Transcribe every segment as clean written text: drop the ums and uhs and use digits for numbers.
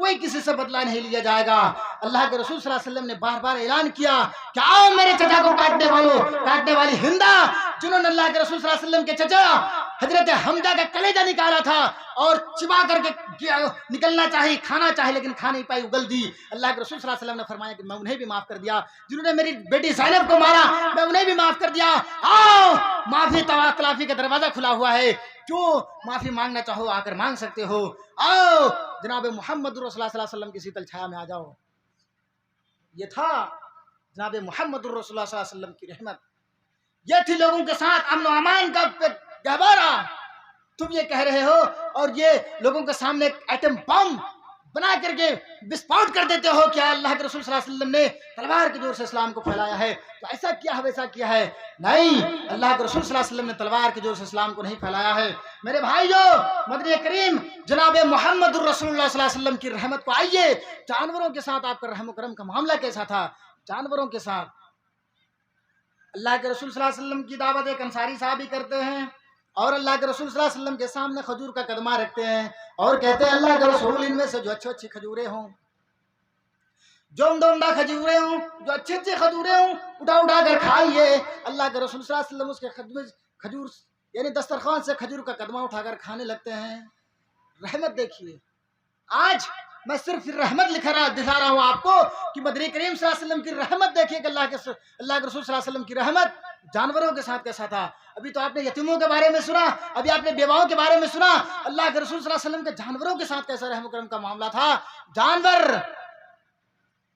کوئی کسی سے بدلہ نہیں لیا جائے گا۔ اللہ کے رسول صلی اللہ علیہ وسلم نے بار بار اعلان کیا کہ آؤ میرے چچا کو کاٹنے والی ہندا، جنہوں نے اللہ کے رسول صلی اللہ علیہ وسلم کے چچا حضرت حمزہ کا کلیجہ نکالا تھا اور چبا کر کے نکلنا چاہی، کھانا چاہی، لیکن کھا نہیں پائی، اگل دی۔ اللہ کے رسول صلی اللہ علیہ وسلم نے فرمایا کہ میں انہیں بھی معاف کر دیا، جنہوں نے میری بیٹی زینب کو مارا میں انہیں بھی معاف کر دیا۔ آؤ معافی تلافی کا دروازہ کھلا ہوا ہے، جو معافی مانگنا چاہو آ کر مانگ سکتے ہو۔ آؤ جناب محمد رسول اللہ صلی اللہ علیہ وسلم کی شیتل چھایا میں آ جاؤ۔ یہ تھا جناب محمد رسول اللہ صلی اللہ علیہ وسلم کی رحمت، یہ تھی لوگوں کے ساتھ امن و امان کا گہوارہ۔ تم یہ کہہ رہے ہو اور یہ لوگوں کے سامنے ایک ایٹم بم بنا کر کے وسفوٹ کر دیتے ہو کہ اللہ کے رسول صلی اللہ علیہ وسلم نے تلوار کے زور سے اسلام کو پھیلایا ہے، تو ایسا کیا ہے ویسا کیا ہے؟ نہیں، اللہ کے رسول صلی اللہ علیہ وسلم نے تلوار کے زور سے اسلام کو نہیں پھیلایا ہے۔ میرے بھائیو، مدنی کریم جناب محمد الرسول اللہ صلی اللہ علیہ وسلم کی رحمت کو آئیے، جانوروں کے ساتھ آپ کا رحم و کرم کا معاملہ کیسا تھا؟ جانوروں کے ساتھ اللہ کے رسول صلی اللہ علیہ وسلم کی دعوت ایک انصاری صاحب ہی کرتے ہیں، اور اللہ کے رسول صلی اللہ علیہ وسلم کے سامنے کھجور کا قدمہ رکھتے ہیں اور کہتے ہیں اللہ کے رسول ان میں سے جو اچھی کھجوریں ہوں، جو عمدہ کھجوریں ہوں، جو اچھی کھجوریں ہوں، اٹھا کر کھائیے۔ اللہ کے رسول صلی اللہ علیہ وسلم اس کے کھجور یعنی دسترخوان سے کھجور کا قدمہ اٹھا کر کھانے لگتے ہیں۔ رحمت دیکھیے، آج میں صرف رحمت دکھا رہا ہوں آپ کو کہ مدنی کریم صلی اللہ علیہ وسلم کی رحمت دیکھیے کہ اللہ کے رسول صلی اللہ علیہ وسلم کی رحمت جانوروں کے ساتھ کیسا تھا۔ ابھی تو آپ نے یتیموں کے بارے میں سنا، ابھی آپ نے بیواؤں کے بارے میں سنا، اللہ کے رسول صلی اللہ علیہ وسلم کے جانوروں کے ساتھ کیسا رحم و کرم کا معاملہ تھا۔ جانور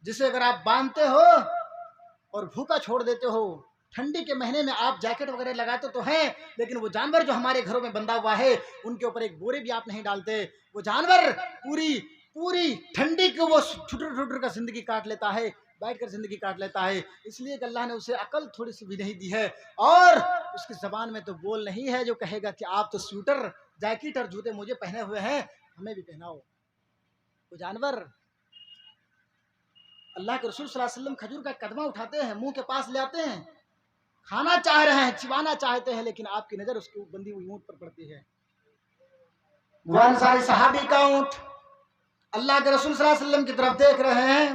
جسے اگر آپ باندھتے ہو اور بھوکا چھوڑ دیتے ہو، ٹھنڈی کے مہینے میں آپ جیکٹ وغیرہ لگاتے تو ہیں، لیکن وہ جانور جو ہمارے گھروں میں بندھا ہوا ہے ان کے اوپر ایک بورے بھی آپ نہیں ڈالتے۔ وہ جانور پوری ٹھنڈی کو وہ ٹھٹر کر زندگی کاٹ لیتا ہے، بیٹھ کر زندگی کاٹ لیتا ہے، اس لیے کہ اللہ نے اسے عقل تھوڑی سی بھی نہیں دی ہے، اور اس کی زبان میں تو بول نہیں ہے جو کہے گا کہ آپ تو سویٹر جیکٹ اور جوتے مجھے پہنے ہوئے ہیں، ہمیں بھی پہناؤ۔ وہ جانور اللہ کے رسول صلی اللہ علیہ وسلم کھجور کا قدمہ اٹھاتے ہیں، منہ کے پاس لے آتے ہیں، کھانا چاہ رہے ہیں، چبانا چاہتے ہیں، لیکن آپ کی نظر اس کی بندی ہوئی اونٹ پر پڑتی ہے۔ وہ انصاری صحابی کا اونٹ اللہ کے رسول صلی اللہ علیہ وسلم کی طرف دیکھ رہے ہیں،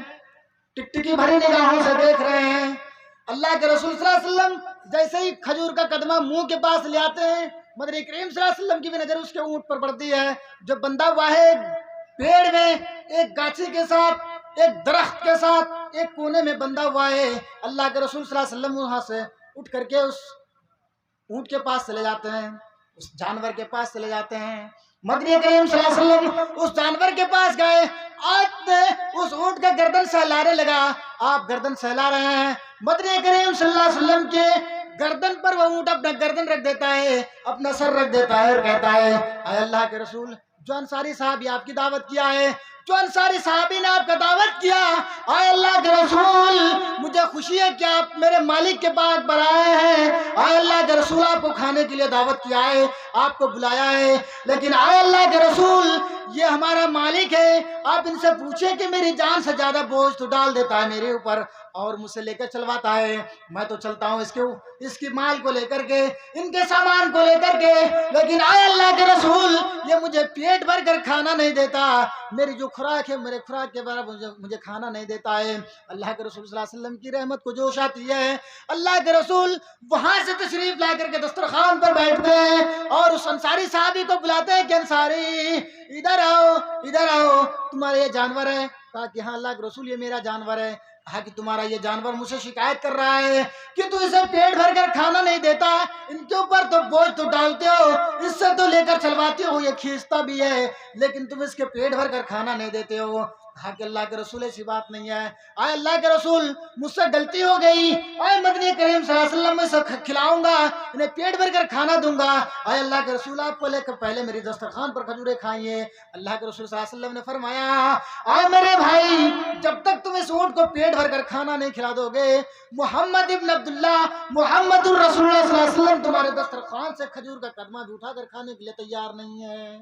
ٹکٹکی بھری نگاہوں سے دیکھ رہے ہیں۔ اللہ کے رسول صلی اللہ علیہ وسلم جیسے ہی کھجور کا قدمہ منہ کے پاس لے آتے ہیں، مدنی کریم صلی اللہ علیہ وسلم کی بھی نظر اس کے اونٹ پر پڑتی ہے جو بندھا ہوا ہے پیڑ میں، ایک گاچھی کے ساتھ، ایک درخت کے ساتھ، ایک کونے میں بندھا ہوا ہے۔ اللہ کے رسول صلی اللہ علیہ وسلم وہاں سے اٹھ کر کے اس اونٹ کے پاس چلے جاتے ہیں، اس جانور کے پاس چلے جاتے ہیں۔ مدنی کریم صلی اللہ علیہ وسلم اس جانور کے پاس گئے، آج اس اونٹ کا گردن سہلانے لگا، آپ گردن سہلا رہے ہیں، مدنی کریم صلی اللہ علیہ وسلم کے گردن پر وہ اونٹ اپنا گردن رکھ دیتا ہے، اپنا سر رکھ دیتا ہے اور کہتا ہے اے اللہ کے رسول، جو انصاری صاحب آپ کی دعوت کیا ہے، جو انصاری صحابی نے آپ کا دعوت کیا، اے اللہ کے رسول مجھے خوشی ہے کہ آپ میرے مالک کے پاس پر آئے ہیں، اے اللہ کے رسول آپ کو کھانے کے لیے دعوت کیا ہے، آپ کو بلایا ہے، لیکن اے اللہ کے رسول یہ ہمارا مالک ہے، آپ ان سے پوچھیں کہ میری جان سے زیادہ بوجھ تو ڈال دیتا ہے میرے اوپر اور مجھ سے لے کر چلواتا ہے، میں تو چلتا ہوں اس کی مال کو لے کر کے، ان کے سامان کو لے کر کے، لیکن اے اللہ کے رسول یہ مجھے پیٹ بھر کر کھانا نہیں دیتا، میری جو خوراک ہے میرے خوراک کے برابر مجھے کھانا نہیں دیتا ہے۔ اللہ کے رسول صلی اللہ علیہ وسلم کی رحمت کو جوش آتی ہے، اللہ کے رسول وہاں سے تشریف لا کر کے دسترخوان پر بیٹھتے ہیں اور اس انصاری صحابی کو بلاتے ہیں کہ انصاری ادھر آؤ، تمہارا یہ جانور ہے؟ کہا کہ ہاں اللہ کے رسول یہ میرا جانور ہے۔ کہا کہ تمہارا یہ جانور مجھ سے شکایت کر رہا ہے کہ تو اسے پیٹ بھر کر کھانا نہیں دیتا، ان کے اوپر تو بوجھ تو ڈالتے ہو، اس سے تو لے کر چلواتے ہو، یہ کھینچتا بھی ہے، لیکن تم اس کے پیٹ بھر کر کھانا نہیں دیتے ہو۔ کہا کہ اللہ کے رسول ایسی بات نہیں ہے، اے اللہ کے رسول مجھ سے غلطی ہو گئی، اے مدنی کریم صلی اللہ علیہ وسلم میں سے کھلاؤں گا، انہیں پیٹ بھر کر کھانا دوں گا، اے اللہ کے رسول آپ کو لے کر پہلے میری دسترخوان پر کھجوریں کھائیے۔ اللہ کے رسول صلی اللہ علیہ وسلم نے فرمایا اے میرے بھائی جب تک تم اس اونٹ کو پیٹ بھر کر کھانا نہیں کھلا دو گے، محمد ابن عبداللہ محمد الرسول اللہ صلی اللہ علیہ وسلم تمہارے دسترخوان سے کھجور کا قدمہ بھی اٹھا کر کھانے کے لیے تیار نہیں ہے۔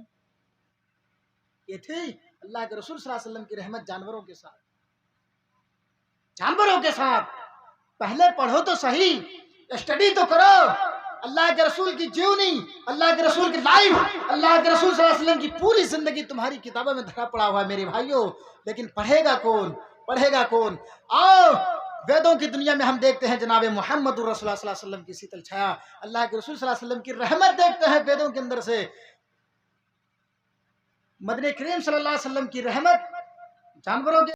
یہ تھی اللہ کے رسول صلی اللہ علیہ وسلم کی رحمت جانوروں کے ساتھ۔ پہلے پڑھو تو صحیح، اسٹڈی تو کرو، اللہ کے رسول کی جیونی، اللہ کے رسول کی لائف، اللہ کے رسول صلی اللہ علیہ وسلم کی پوری زندگی تمہاری کتابوں میں دھرا پڑا ہوا ہے میرے بھائیوں، لیکن پڑھے گا کون؟ پڑھے گا کون؟ آؤ ویدوں کی دنیا میں ہم دیکھتے ہیں جناب محمد الرسول صلی اللہ علیہ وسلم کی شیتل چھایا، اللہ کے رسول صلی اللہ علیہ وسلم کی رحمت دیکھتے ہیں ویدوں کے اندر سے، مدنی کریم صلی اللہ علیہ وسلم کی رحمت جانوروں کے